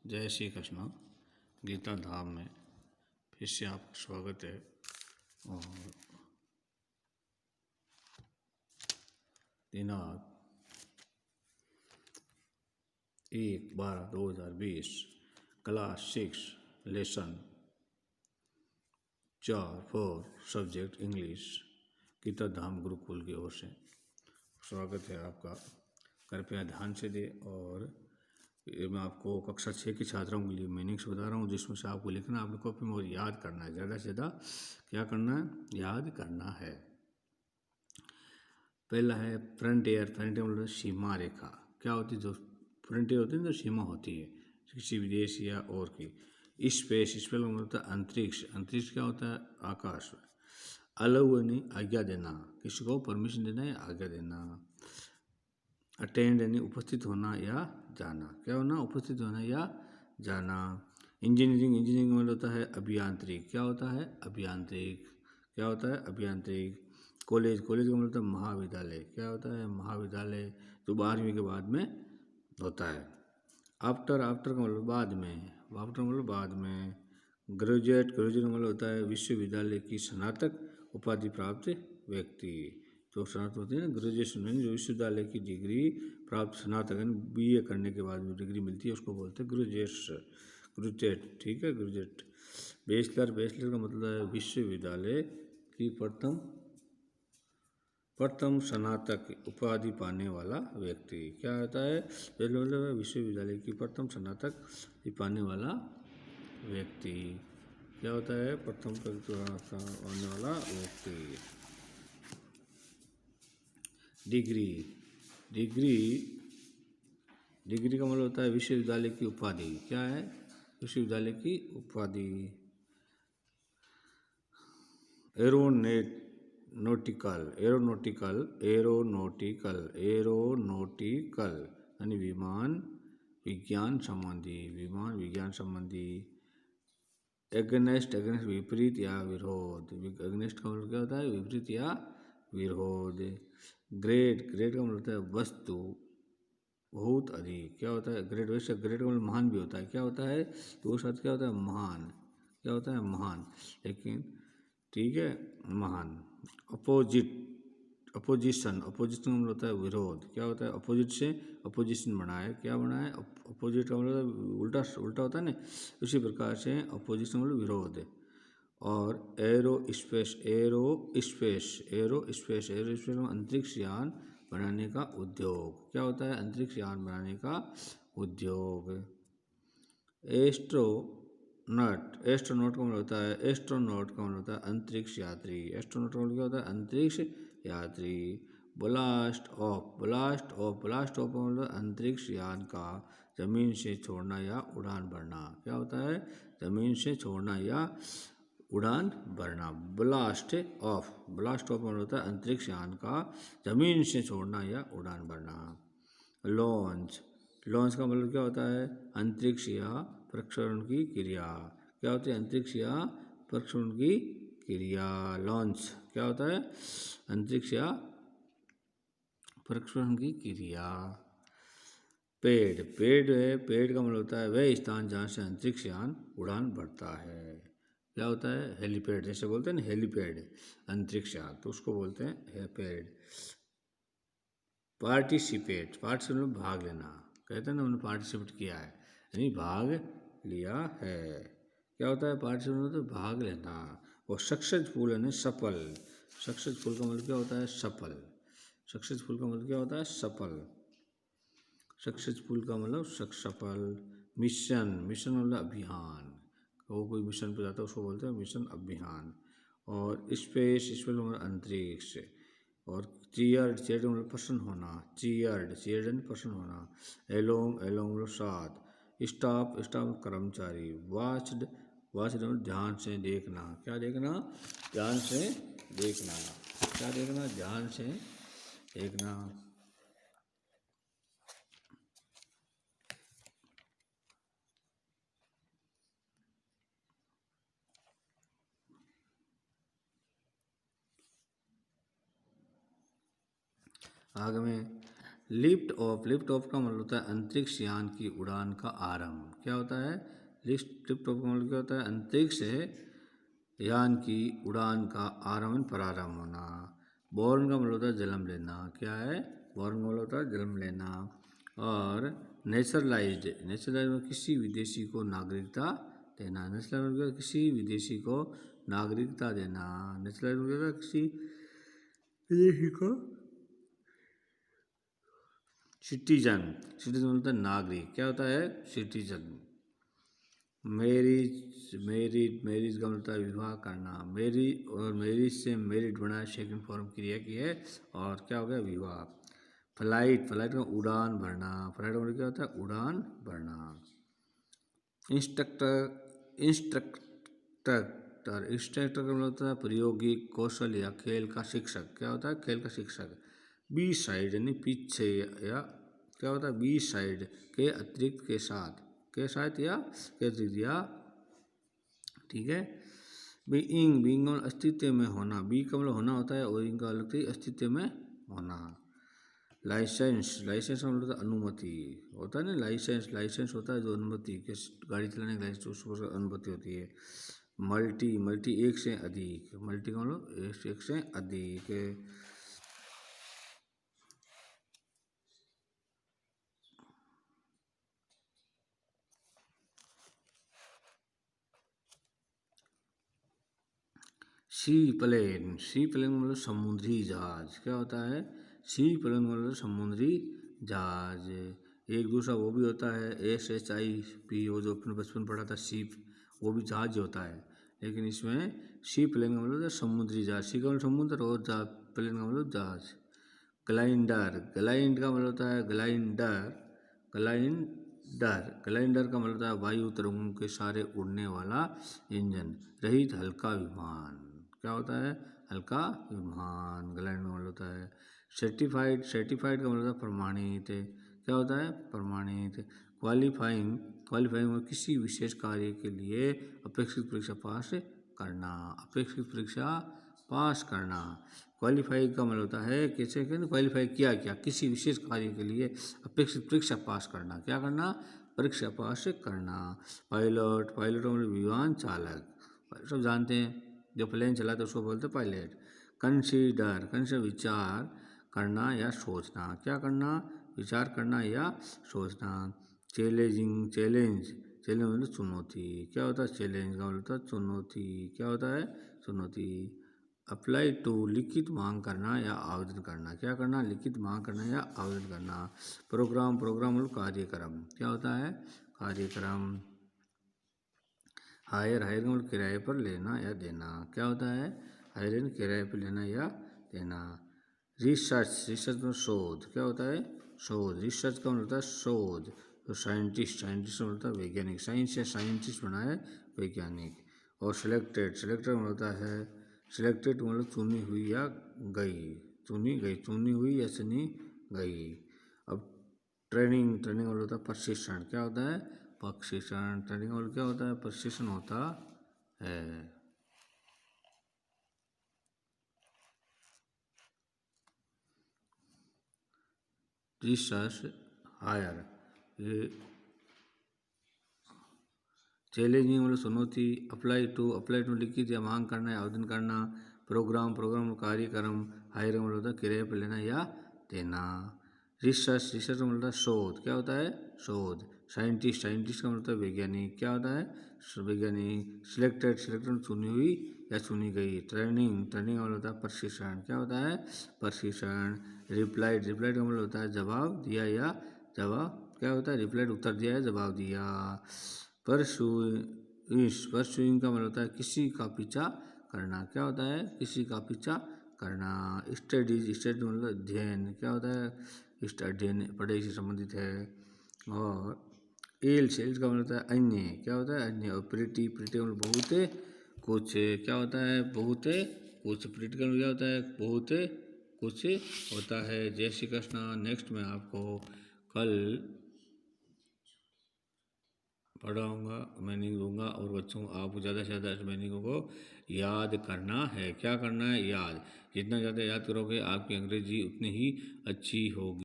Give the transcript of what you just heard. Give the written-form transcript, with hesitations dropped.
जय श्री कृष्ण। गीता धाम में फिर से आपका स्वागत है। और दिनांक 1/12/2020 class 6 lesson 4 subject English Gita Dham Gurukul की ओर से स्वागत है आपका। कृपया ध्यान से दे। और ये मैं आपको कक्षा 6 के छात्रों के लिए मीनिंग्स बता रहा हूँ, जिसमें से आपको लिखना, आपने कॉपी में और याद करना है। ज़्यादा से ज़्यादा क्या करना है? याद करना है। पहला है फ्रंटियर। फ्रंटियर मतलब सीमा रेखा। क्या होती है? जो फ्रंटियर होती है तो सीमा होती है किसी भी देश या और की। स्पेस, स्पेस मतलब होता है अंतरिक्ष। अंतरिक्ष क्या होता है? आकाश। अलाउ यानी आज्ञा देना, किसी को परमिशन देना या आज्ञा देना। अटेंड यानी उपस्थित होना या जाना। क्या होना? उपस्थित होना या जाना। इंजीनियरिंग, इंजीनियरिंग मतलब होता है अभियांत्रिक। क्या होता है? अभियांत्रिक। क्या होता है? अभियांत्रिक। कॉलेज, कॉलेज का मतलब होता है महाविद्यालय। क्या होता है? महाविद्यालय, जो 12वीं के बाद में होता है। आफ्टर, आफ्टर का मतलब बाद में। आफ्टर मतलब बाद में। ग्रेजुएट, ग्रेजुएट का मतलब होता है विश्वविद्यालय की स्नातक उपाधि प्राप्त व्यक्ति। जो स्नातक होते हैं ना, ग्रेजुएशन में जो विश्वविद्यालय की डिग्री प्राप्त स्नातक है, BA करने के बाद जो डिग्री मिलती है उसको बोलते हैं ग्रेजुएट। ग्रेजुएट, ठीक है, ग्रेजुएट। बैचलर, बैचलर का मतलब है विश्वविद्यालय की प्रथम स्नातक उपाधि पाने वाला व्यक्ति। क्या होता है? मतलब विश्वविद्यालय की प्रथम स्नातक पाने वाला व्यक्ति। क्या होता है? प्रथम पाने वाला व्यक्ति। डिग्री, डिग्री, डिग्री का मतलब होता है विश्वविद्यालय की उपाधि। क्या है? विश्वविद्यालय की उपाधि। एरोनॉटिकल, एरोनॉटिकल, एरोनॉटिकल, एरोनॉटिकल यानी विमान विज्ञान संबंधी, विमान विज्ञान संबंधी। एगनेस्ट, एगनेस्ट विपरीत या विरोध। एगनेस्ट का मतलब क्या होता है? विपरीत या विरोध। ग्रेट, ग्रेट का मतलब होता है वस्तु बहुत अधिक। क्या होता है? ग्रेट। वैसे ग्रेट का मतलब महान भी होता है। क्या होता है? तो उस अर्थ क्या होता है? महान। क्या होता है? महान। लेकिन ठीक है, महान। अपोजिट, अपोजिशन, अपोजिशन का मतलब होता है विरोध। क्या होता है? अपोजिट से अपोजिशन बना है। क्या बना है? अपोजिट का मतलब उल्टा, उल्टा होता है ना, उसी प्रकार से अपोजिशन मतलब विरोध। और arrow space, arrow space, arrow space, arrow space में अंतरिक्ष यान बनाने का उद्योग। क्या होता है? अंतरिक्ष यान बनाने का उद्योग। एस्ट्रोनॉट, एस्ट्रोनॉट का मतलब होता है, एस्ट्रोनॉट का मतलब होता है अंतरिक्ष यात्री। एस्ट्रोनॉट का मतलब क्या होता है? अंतरिक्ष यात्री। Blast of, blast of, blast of का मतलब अंतरिक्ष यान का जमीन से छोड़ना या उड़ान भरना। क्या होता है? जमीन से छोड़ना या उड़ान भरना। ब्लास्ट ऑफ, ब्लास्ट ऑफ मतलब होता है अंतरिक्ष यान का जमीन से छोड़ना या उड़ान भरना। लॉन्च, लॉन्च का मतलब क्या होता है? अंतरिक्ष या प्रक्षेपण की क्रिया। क्या होती है? अंतरिक्ष या प्रक्षेपण की क्रिया। लॉन्च क्या होता है? अंतरिक्ष या प्रक्षेपण की क्रिया। पेड़, पेड़ है, पेड़ का मतलब होता है वह स्थान जहाँ से अंतरिक्ष यान उड़ान भरता है। क्या होता है? हेलीपैड, जैसे बोलते हैं ना हेलीपैड, अंतरिक्ष यान, तो उसको बोलते हैं पेड़। पार्टिसिपेट, पार्टिसिपेट मतलब भाग लेना। कहते हैं ना, उन्होंने पार्टिसिपेट किया है यानी भाग लिया है। क्या होता है? पार्टिसिपेट मतलब भाग लेना। और सक्सेसफुल यानी सफल। सक्सेसफुल का मतलब क्या होता है? सफल। सक्सेसफुल का मतलब क्या होता है? सफल। सक्सेसफुल का मतलब सफल। मिशन, मिशन मतलब अभियान। वो कोई मिशन पर जाता है उसको बोलते हैं मिशन, अभियान। और स्पेस, स्पेस मतलब अंतरिक्ष। और चीयर्ड, चीयर्ड मतलब प्रसन्न होना। चीयर्ड, चीयर्ड यानी प्रसन्न होना। एलोंग, एलोंग मतलब साथ। स्टाफ, स्टाफ कर्मचारी। वाच्ड, वाच्ड मतलब ध्यान से देखना। क्या देखना? ध्यान से देखना। क्या देखना? ध्यान से देखना। आगे में लिफ्ट ऑफ का मतलब होता है अंतरिक्ष यान की उड़ान का आरंभ। क्या होता है? लिफ्ट ऑफ का मतलब क्या होता है? अंतरिक्ष यान की उड़ान का आरंभ प्रारंभ होना। बॉर्न का मतलब होता है जन्म लेना। क्या है? बॉर्न का मतलब होता है जन्म लेना। और नेचुरलाइज्ड में किसी विदेशी को नागरिकता देना। नेचुरलाइज्ड में किसी विदेशी को नागरिकता देना। नेचुरलाइज्ड में किसी विदेशी को सिटीजन मतलब नागरिक। क्या होता है? सिटीजन। मैरिज का मतलब विवाह करना। मैरिज से मैरिड बना, सेकंड फॉर्म क्रिया की है। और क्या हो गया? विवाह। फ्लाइट का उड़ान भरना। फ्लाइट का मतलब क्या होता है? उड़ान भरना। इंस्ट्रक्टर का मतलब होता है प्रायोगिक कौशल या खेल का शिक्षक। क्या होता है? खेल का शिक्षक। बी साइड यानी पीछे या क्या होता है? बी साइड के अतिरिक्त के साथ या के अतिरिक्त या ठीक है। बीइंग का अस्तित्व में होना। बी का मतलब होना होता है और इंग का अलग अस्तित्व में होना। लाइसेंस का मतलब अनुमति होता है ना। लाइसेंस होता है जो अनुमति के गाड़ी चलाने की लाइसेंस उसको अनुमति होती है। मल्टी एक से अधिक। मल्टी का मतलब एक से अधिक। सी प्लेन मतलब समुद्री जहाज। क्या होता है? सी प्लेन मतलब समुद्री जहाज। एक दूसरा वो भी होता है SHIP, वो जो अपने बचपन पढ़ा था शिप, वो भी जहाज होता है। लेकिन इसमें सी प्लेन का मतलब समुद्री जहाज। सी का मतलब समुद्र और प्लेन का मतलब जहाज। ग्लाइंडर का मतलब होता है ग्लाइंडर का मतलब होता है वायु तरंगों के सारे उड़ने वाला इंजन रहित हल्का विमान। क्या होता है? हल्का विमान। ग्लाइंडर का मतलब होता है सर्टिफाइड का मतलब होता है प्रमाणित। क्या होता है? प्रमाणित। क्वालिफाइंग में किसी विशेष कार्य के लिए अपेक्षित परीक्षा पास करना। क्वालिफाई का मतलब होता है कैसे क्वालिफाई किया किसी विशेष कार्य के लिए अपेक्षित परीक्षा पास करना। क्या करना? परीक्षा पास करना। पायलट मतलब विमान चालक, सब जानते हैं। जो प्लेन चलाते उसको बोलते हैं पायलट। कंसीडर विचार करना या सोचना। क्या करना? विचार करना या सोचना। चैलेंज मतलब चुनौती। क्या होता है? चैलेंज का मतलब होता है चुनौती। क्या होता है? चुनौती। अप्लाई टू लिखित मांग करना या आवेदन करना। क्या करना? लिखित मांग करना या आवेदन करना। प्रोग्राम मतलब कार्यक्रम। क्या होता है? कार्यक्रम। हायर मतलब किराए पर लेना या देना। क्या होता है? हायर किराए पर लेना या देना। रिसर्च मतलब शोध। क्या होता है? शोध। रिसर्च का मतलब होता है शोध। तो साइंटिस्ट मतलब होता है वैज्ञानिक। साइंस या साइंटिस्ट बना है वैज्ञानिक। और सिलेक्टेड मतलब होता है मतलब चुनी हुई या गई। चुनी हुई या चुनी गई। अब ट्रेनिंग मतलब होता है प्रशिक्षण। क्या होता है? प्रशिक्षण। ट्रेनिंग मतलब क्या होता है? प्रशिक्षण होता है। Research higher. ये चैलेंजिंग मतलब चुनौती। अप्लाई टू लिखित या मांग करना या आवेदन करना। प्रोग्राम कार्यक्रम। हायर मतलब होता है किराए पर लेना या देना। रिसर्च का मतलब होता है शोध। क्या होता है? शोध। साइंटिस्ट का मतलब होता है वैज्ञानिक। क्या होता है? वैज्ञानिक। सिलेक्टेड मतलब चुनी हुई या चुनी गई। ट्रेनिंग का मतलब होता है प्रशिक्षण। क्या होता है? प्रशिक्षण। रिप्लाइड का मतलब होता है जवाब दिया या जवाब। क्या होता है? रिप्लाइड उत्तर दिया या जवाब दिया। परसुइंग का मतलब होता है किसी का पीछा करना। क्या होता है? किसी का पीछा करना। स्टडी मतलब अध्ययन। क्या होता है? अध्ययन पढ़ाई से संबंधित है। और एल्स का मतलब होता है अन्य। क्या होता है? अन्य। और प्रीटी मतलब बहुत कुछ। क्या होता है? बहुत कुछ। प्रीटी का क्या होता है? बहुत कुछ होता है। जय श्री कृष्ण। नेक्स्ट मैं आपको कल पढ़ाऊँगा, मीनिंग दूंगा और बच्चों आपको ज़्यादा से ज़्यादा इस मीनिंगों को याद करना है। क्या करना है? याद। जितना ज़्यादा याद करोगे आपकी अंग्रेजी उतनी ही अच्छी होगी।